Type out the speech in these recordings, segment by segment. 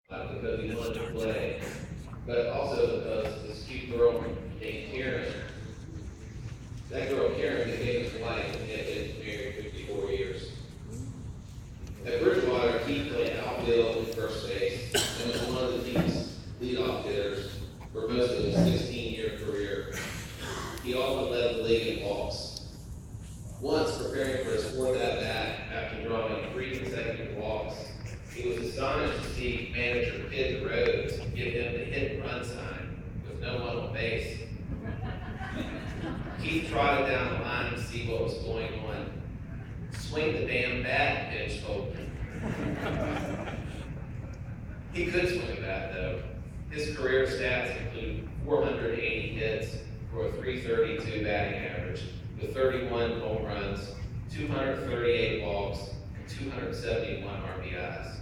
because he wanted to play, but also because this cute girl named Karen, that girl Karen became his wife and had been married 54 years. At Bridgewater, he played outfield and first base and was one of the team's leadoff hitters for most of his 16-year career. He often led the league in walks. Once, preparing for his fourth at-bat after drawing 3 consecutive walks, he was astonished to see manager Pid Rhodes give him the hit and run sign with no one on base. Keith trotted down the line to see what was going on. "Swing the damn bat," Pitch told him. He could swing a bat, though. His career stats include 480 hits for a .332 batting average, with 31 home runs, 238 walks, and 271 RBIs.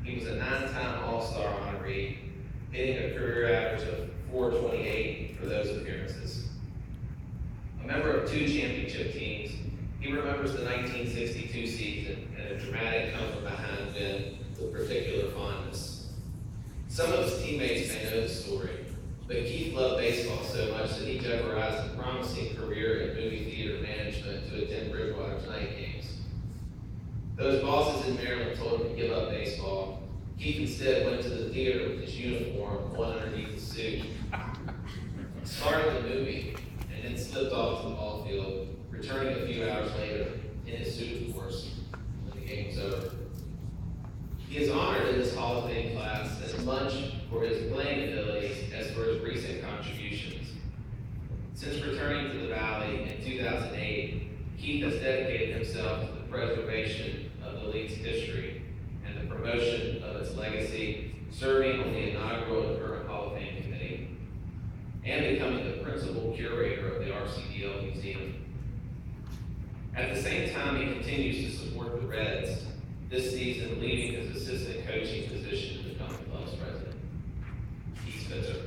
He was a 9-time All-Star honoree, hitting a career average of .428 for those appearances. A member of 2 championship teams, he remembers the 1962 season and a dramatic come-from-behind win with particular fondness. Some of his teammates may know the story, but Keith loved baseball so much that he jeopardized a promising career in movie theater management to attend Bridgewater's night games. Those bosses in Maryland told him to give up baseball. Keith instead went to the theater with his uniform, one underneath his suit, started the movie, and then slipped off to the ball field, returning a few hours later in his suit, of course, when the game was over. He is honored in this Hall of Fame class as much for his playing abilities as for his recent contributions. Since returning to the Valley in 2008, Keith has dedicated himself to the preservation of the league's history and the promotion of its legacy, serving on the inaugural and current Hall of Fame committee, and becoming the principal curator of the RCDL Museum. At the same time, he continues to support the Reds, this season leaving his assistant coaching position to become the club's president. Keith Spitzer.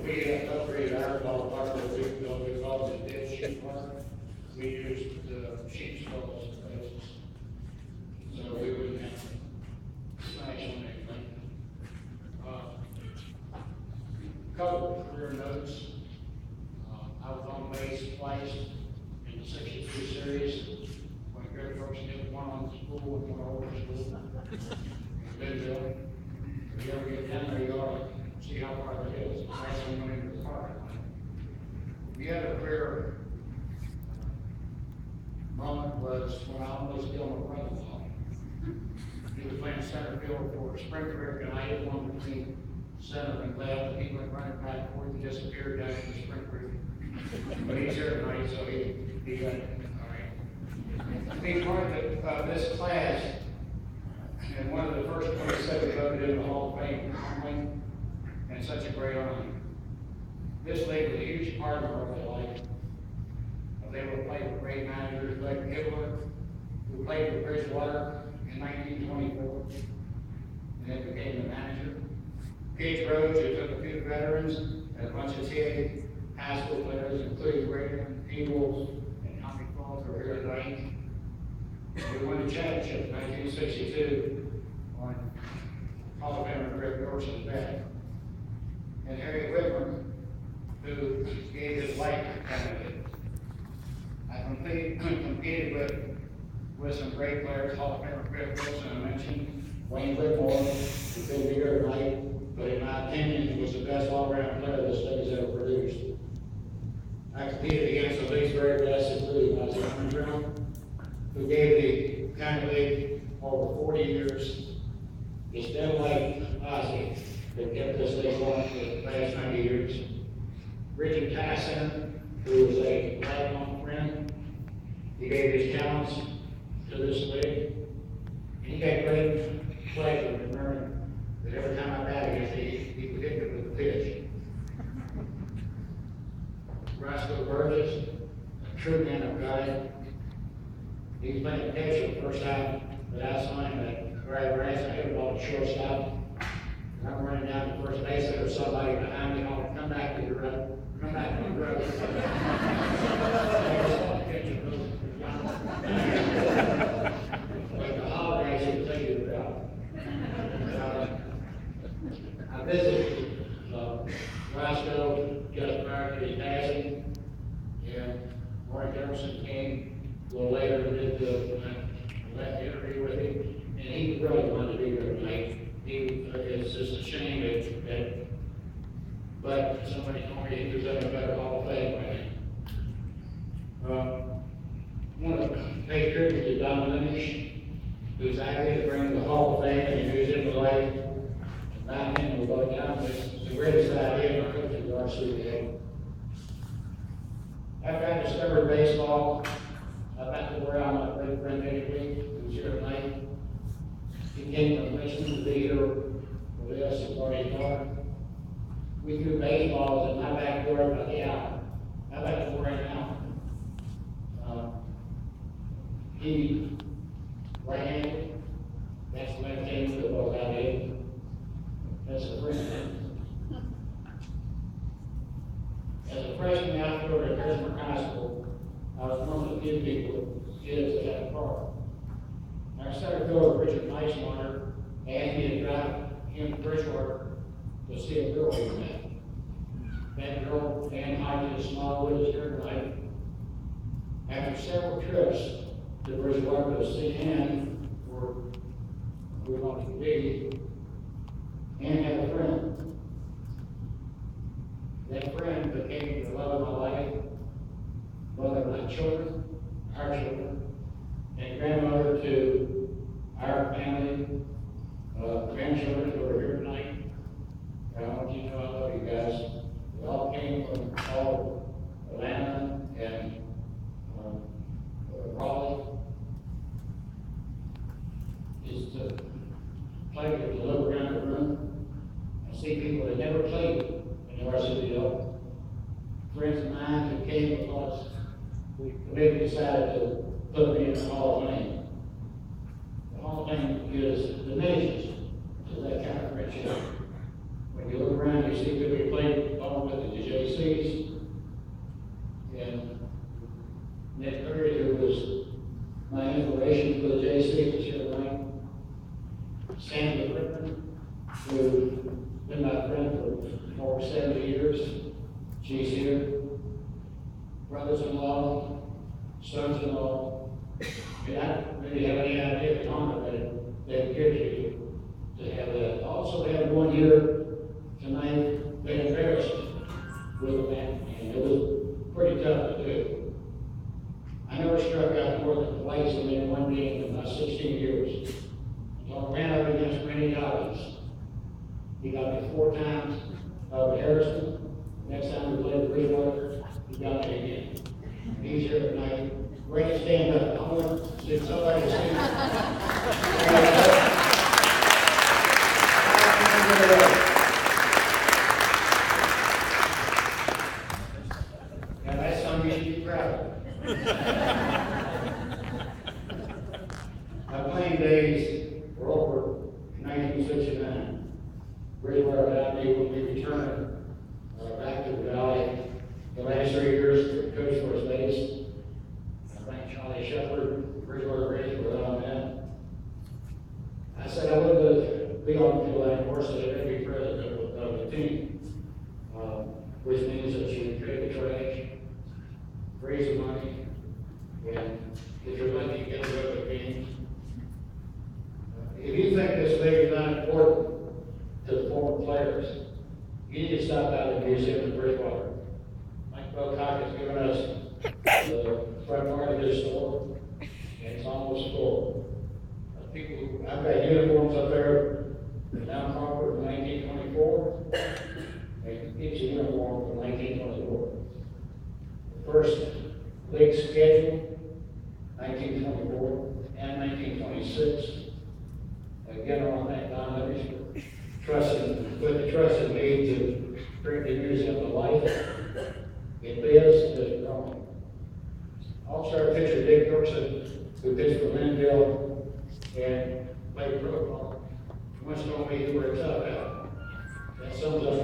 We had upgraded our ballpark, but we called it dead sheet park. We used sheet stalls as bases, so we wouldn't have to smash on anything. Couple of career notes. I was on base twice in the 62 series when Greg Brooks did one on the school and one over the school. Benville. If you ever get down there, you ought to see how far it is. It's actually went into the park. We had a career moment was when I almost killed my brother-in-law. He was playing center field for Spring Creek, and I hit one between center and left, and he went running back and forth and disappeared down in the Spring Creek. But he's here tonight, so he got it. All right. Being part of this class, and one of the first 27 voted in the Hall of Fame, and such a great honor. This league was a huge part of our life. They were playing with great managers like Hitler, who played with Bridgewater in 1924, and then became the manager. Page Rhodes, who took a few veterans and a bunch of TA high school players, including Reagan, Eagles, and Tommy Falls, who are here tonight. We won the championship in 1962 on Hall of Famer Greg Dorsey's bat. And Harry Whitman, who gave his life to Canada. I competed with some great players, Hall of Famer Greg Wilson, I mentioned, Wayne Whitmore, who couldn't be here tonight, but in my opinion, he was the best all-around player this league has ever produced. I competed against the league's very best, including Ozzie Armstrong, who gave the County League for over 40 years. It's been like Ozzie that kept this league going for the past 90 years. Richard Tyson, who was a lifelong friend, he gave his talents to this league. And he got great pleasure remembering that every time I bat against him, he would hit me with a pitch. Russ Roscoe Burgess, a true man of God. He's playing catcher the first time that I saw him at Greg Rice. I hit the ball to shortstop. And I'm running down to first base, there's somebody behind me, I'll come back to the road, come back to the road. But the holidays, he'll take you about. I visited Roscoe just prior to his passing, and Mark Emerson came a little later and did the interview with him, and he really wanted to be there tonight. It's just a shame that, but somebody told me he was in a better Hall of Fame right now. I want to pay tribute to Don Lynch, who's happy to bring the Hall of Fame and use him to life. Not him, we're going down with the greatest idea in our country, our city. After I discovered baseball, I got to where I'm a great friend Eddie Lee, who's here tonight. He came from Richmond to be here with us and party car. We threw baseballs in my backyard about the hour. How about the right now? He right-handed. That's the left-handed football guy did. That's a friend. As a freshman outfielder at Harrisburg High School, I was one of the few kids that had a car. Our center fielder, Richard Neismeyer, asked me to drive him to Bridgewater to see a girl he met. That girl, Dan Hodges, Smallwood, is here tonight. After several trips to Bridgewater to see him, where we wanted to be, and had a friend. That friend became the love of my life, mother of my children, our children, and grandmother to our family, grandchildren who are here tonight. And I want you to know I love you guys. We all came from all of Atlanta and Raleigh. It's a pleasure to look around the room and see people that never played in the varsity level. Friends of mine who came because the committee decided to put me in the Hall of Fame. The Hall of Fame is the nations to that kind of friendship. When you look around, you see people you played ball with in the JCs. And Nick Curry, who was my inspiration for the JC this year tonight. Sandy Whitman, who's been my friend for over 70 years. She's here. Brothers-in-law, sons-in-law. And I don't really have any idea the honor that gives you to have that. Also, we have one here tonight that embarrassed with a man, and it was pretty tough to do. I never struck out more than twice in one game in my 16 years. So I ran up against Randy Dobbins. He got me 4 times over Harrison. Next time we played the Bridgewater, he got me again. He's here tonight. Ready to stand up. I want to see somebody see. Now that's something you should be proud of. My playing days were over in 1969. Bridgewater allowed me when we returned back to the Valley. The last 3 years, coach for his base. I thank Charlie Shepard, Bridgewater Ridge, for allowing that. I said I would be on the field anymore, so that I'd be president of the team, which means that you trade the trash, raise the money, and if you're lucky, you get rid of the games. If you think this thing is not important to the former players, you need to stop by the museum in Bridgewater. Mike Bocock has given us the front part of his store, and it's almost full. People, I've got uniforms up there from Mount Crawford from 1924, and each uniform from 1924. The first league schedule, 1924 and 1926. Again, I want to thank Don Lynch for putting the trust in me to bring the museum to life. It is on him. All-star pitcher Dick Brookson, who pitched for Linville and played pro ball, once told me you were a tough out. That sums up